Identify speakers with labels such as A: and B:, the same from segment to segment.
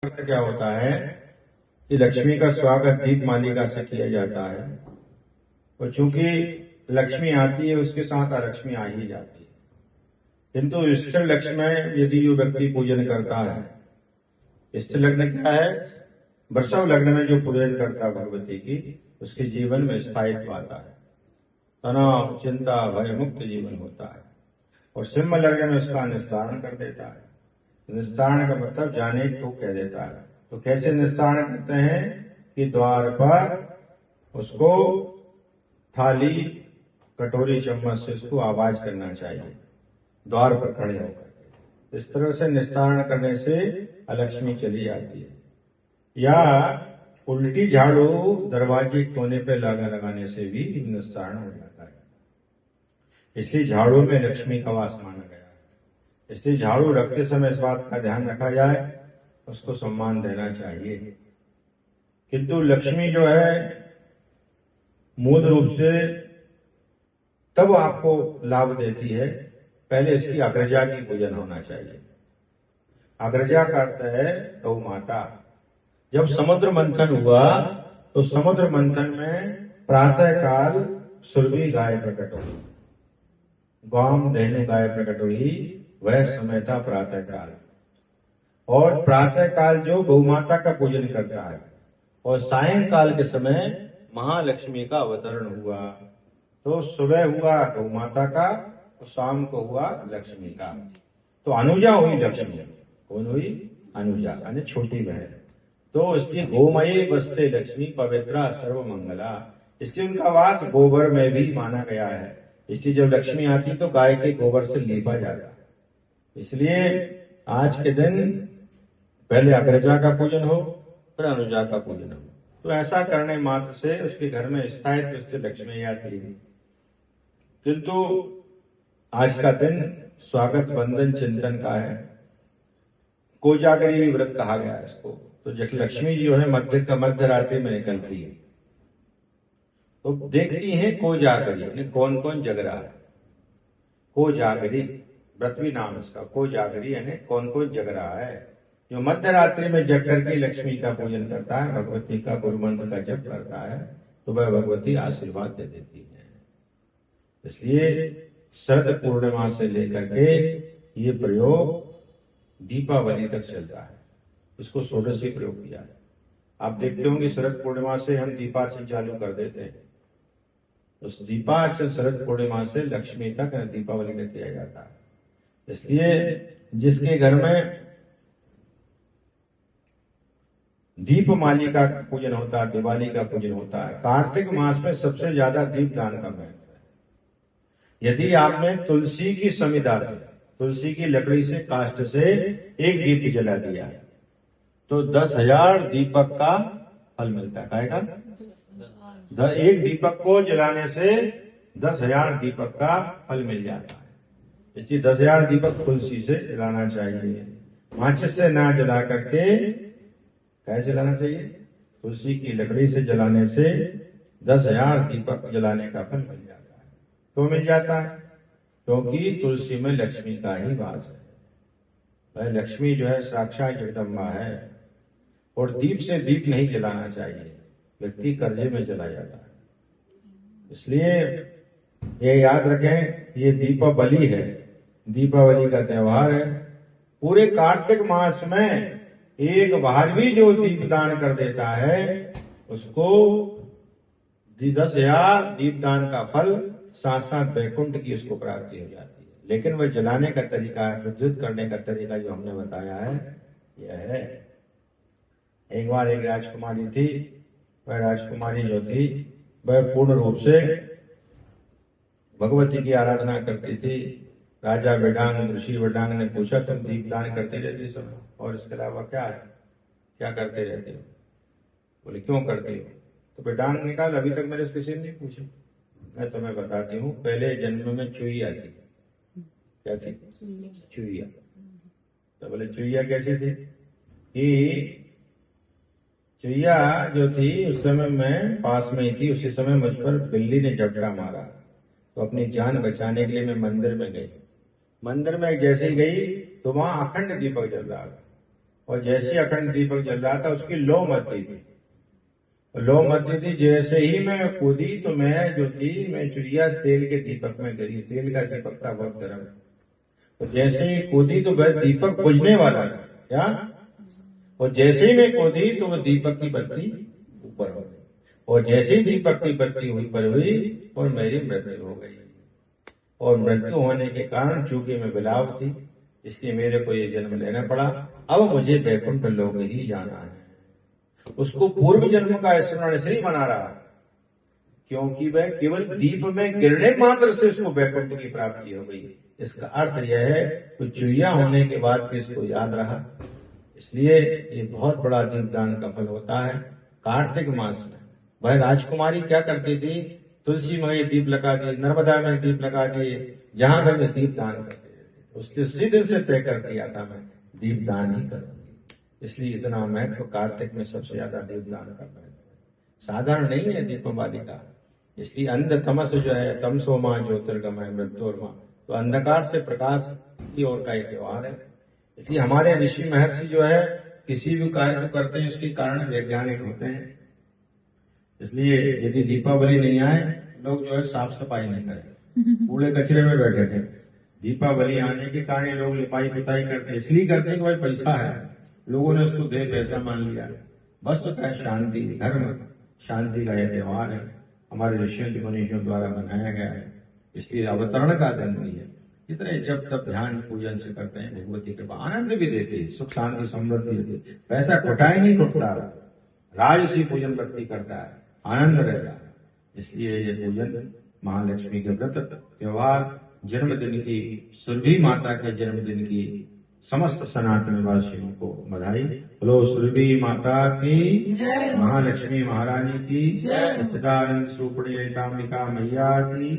A: क्या होता है कि लक्ष्मी का स्वागत दीप मालिका से किया जाता है और चूंकि लक्ष्मी आती है उसके साथ अलक्ष्मी आ ही जाती है। किंतु स्थिर लक्ष्मी में यदि जो व्यक्ति पूजन करता है, स्थिर लग्न क्या है, वृषभ लग्न में जो पूजन करता है भगवती की, उसके जीवन में स्थायित्व आता है, तनाव चिंता भय मुक्त जीवन होता है। और सिंह लग्न में उसका निस्तारण कर देता है। निस्तारण का मतलब जाने को कह देता है। तो कैसे निस्तारण करते हैं कि द्वार पर उसको थाली कटोरी चम्मच से उसको आवाज करना चाहिए, द्वार पर खड़े होकर। इस तरह से निस्तारण करने से अलक्ष्मी चली जाती है। या उल्टी झाड़ू दरवाजे कोने पे लगाने से भी निस्तारण हो जाता है। इसलिए झाड़ू में लक्ष्मी का वास माना गया है। इसलिए झाड़ू रखते समय इस बात का ध्यान रखा जाए, उसको सम्मान देना चाहिए। किंतु लक्ष्मी जो है मूल रूप से तब आपको लाभ देती है, पहले इसकी अग्रजा की पूजन होना चाहिए। अग्रजा का अर्थ है गौ माता। जब समुद्र मंथन हुआ तो समुद्र मंथन में प्रातः काल सुरभि गाय प्रकट हुई, गौम देने गाय प्रकट हुई, वह समय था प्रातः काल। और प्रातः काल जो गौ माता का पूजन करता है, और सायंकाल के समय महालक्ष्मी का अवतरण हुआ। तो सुबह हुआ गौ माता का और शाम को हुआ लक्ष्मी का। तो अनुजा हुई लक्ष्मी। कौन हुई? अनुजा, यानी छोटी बहन। तो इसलिए गोमयी बसते लक्ष्मी पवित्रा सर्व मंगला। इसलिए उनका वास गोबर में भी माना गया है। इसलिए जब लक्ष्मी आती तो गाय के गोबर से लीपा जाता। इसलिए आज के दिन पहले अग्रजा का पूजन हो, फिर अनुजा का पूजन हो। तो ऐसा करने मात्र से उसके घर में स्थायित्व से लक्ष्मी आती है। किंतु आज का दिन स्वागत वंदन चिंतन का है। कोजागरी भी व्रत कहा गया है इसको। तो जब लक्ष्मी जी जो है मध्य रात्रि में निकलती है तो देखती है कोजागरी, कौन कौन जग रहा है। कोजागरी व्रत भी नाम इसका, कोजागरी यानी कौन कौन जग रहा है। जो मध्य रात्रि में जग करके लक्ष्मी का पूजन करता है, भगवती का गुरु मंत्र का जप करता है, तो वह भगवती आशीर्वाद दे देती है। इसलिए शरद पूर्णिमा से लेकर के ये प्रयोग दीपावली तक चलता है। इसको षोडशी प्रयोग किया है। आप देखते होंगे शरद पूर्णिमा से हम दीपार्चन चालू कर देते हैं। उस दीपार्चन शरद पूर्णिमा से लक्ष्मी तक दीपावली तक किया जाता है। इसलिए जिसके घर में दीप मालिका का पूजन होता है, दिवाली का पूजन होता है, कार्तिक मास में सबसे ज्यादा दीप दान का महत्व है। यदि आपने तुलसी की समिधा से, तुलसी की लकड़ी से, काष्ठ से एक दीप जला दिया है तो 10,000 दीपक का फल मिलता है। का एक दीपक को जलाने से 10,000 दीपक का फल मिल जाता है। इसलिए 10,000 दीपक तुलसी से जलाना चाहिए। माचिस से ना जला करके कैसे जलाना चाहिए? तुलसी की लकड़ी से जलाने से 10,000 दीपक जलाने का फल मिल जाता है। क्यों मिल जाता है? क्योंकि तुलसी में लक्ष्मी का ही वास है। वह लक्ष्मी जो है साक्षात जगदम्बा है। और दीप से दीप नहीं जलाना चाहिए, व्यक्ति कर्जे में चला जाता है। इसलिए ये याद रखें, ये दीपावली है, दीपावली का त्योहार है। पूरे कार्तिक मास में एक बार भी जो दीपदान कर देता है उसको 10,000 दीपदान का फल, साथ साथ वैकुंठ की उसको प्राप्ति हो जाती है। लेकिन वह जलाने का तरीका, प्रज्वलित करने का तरीका जो हमने बताया है यह है। एक बार एक राजकुमारी थी। वह राजकुमारी जो थी वह पूर्ण रूप से भगवती की आराधना करती थी। राजा वेदांग, ऋषि वेदांग ने पूछा, तुम दीपदान करते रहती सब और इसके अलावा क्या है, क्या करते रहते हो? बोले क्यों करते हो? तो वेदांग ने कहा, अभी तक मेरे से किसी ने नहीं पूछा, मैं तुम्हें बताती हूँ। पहले जन्म में चुईया थी। क्या थी? चुईया। तो बोले चुईया कैसी थी? कि चुईया जो थी उस समय मैं पास में ही थी। उसी समय मुझ पर बिल्ली ने झपटा मारा, तो अपनी जान बचाने के लिए मैं मंदिर में गई। मंदिर में जैसे ही गई तो वहां अखंड दीपक जल रहा था। और जैसे अखंड दीपक जल रहा था उसकी लो मचती थी, लो मचती थी। जैसे ही मैं कूदी तो मैं जो थी मैं चिड़िया तेल के दीपक में गिरी। तेल का दीपक था बहुत गर्म। तो जैसे ही कूदी तो वह दीपक बुझने वाला था क्या, और जैसे ही मैं कूदी तो वह दीपक की बत्ती ऊपर हो गई, और जैसे ही दीपक की बत्ती ऊपर हुई और मेरी मृत्यु हो गई। और मृत्यु होने के कारण चूंकि मैं बिलाव थी इसलिए मेरे को ये जन्म लेना पड़ा। अब मुझे वैकुंठ लोक ही जाना है। उसको पूर्व जन्म का स्मरण इसलिए बना रहा क्योंकि वह केवल दीप में गिरने मात्र से उसको वैकुंठ की प्राप्ति हो गई। इसका अर्थ यह है कि चुईया होने के बाद किसको याद रहा। इसलिए ये बहुत बड़ा दीपदान का फल होता है। कार्तिक मास में वह राजकुमारी क्या करती थी, तुलसी में दीप लगा दिए, नर्मदा में दीप लगा दिए, जहां गए दीप दान करते थे। उसके सीधे से तय कर दिया था मैं दीपदान ही करूंगी। इसलिए इतना महत्व कार्तिक में सबसे ज्यादा दीपदान करना है। साधारण नहीं है दीपावली का। इसलिए अंध तमस जो है, तमसो मां ज्योतिर्गमय मृत्योर्मा, तो अंधकार से प्रकाश की ओर का एक त्योहार है। इसलिए हमारे ऋषि महर्षि जो है किसी भी कार्य को करते हैं उसके कारण वैज्ञानिक होते हैं। इसलिए यदि दीपावली नहीं आए लोग जो है साफ सफाई नहीं करें, कूड़े कचरे में बैठे थे। दीपावली आने के कारण लोग लिपाई पुताई करते, इसलिए करते हैं कि भाई पैसा है, लोगों ने उसको दे पैसा मान लिया। वस्तु का शांति, धर्म शांति का यह त्योहार है, हमारे ऋषियों मुनियों द्वारा बनाया गया है। इसलिए अवतरण का दिन भी है। जितने जब तब ध्यान पूजन से करते हैं भगवती कृपा आनंद भी देती है, सुख शांति समृद्धि देती है। पैसा खुटाई नहीं खुटता, राजसी पूजन व्यक्ति करता है, आनंद रहता है। इसलिए ये पूजन महालक्ष्मी के व्रत त्योहार, जन्मदिन की, सुरभि माता के जन्मदिन की समस्त सनातन वासियों को बधाई। बोलो सुरभि माता की, महालक्ष्मी महारानी की, सच्चिदानंद स्वरूपिणी ललितांबिका मैया की,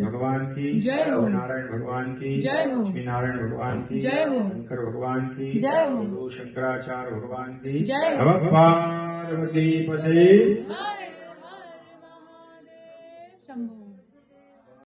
A: भगवान की, नारायण भगवान की, लक्ष्मी नारायण भगवान की, शंकर भगवान की, बोलो शंकराचार्य भगवान की, नमः पार्वती पते।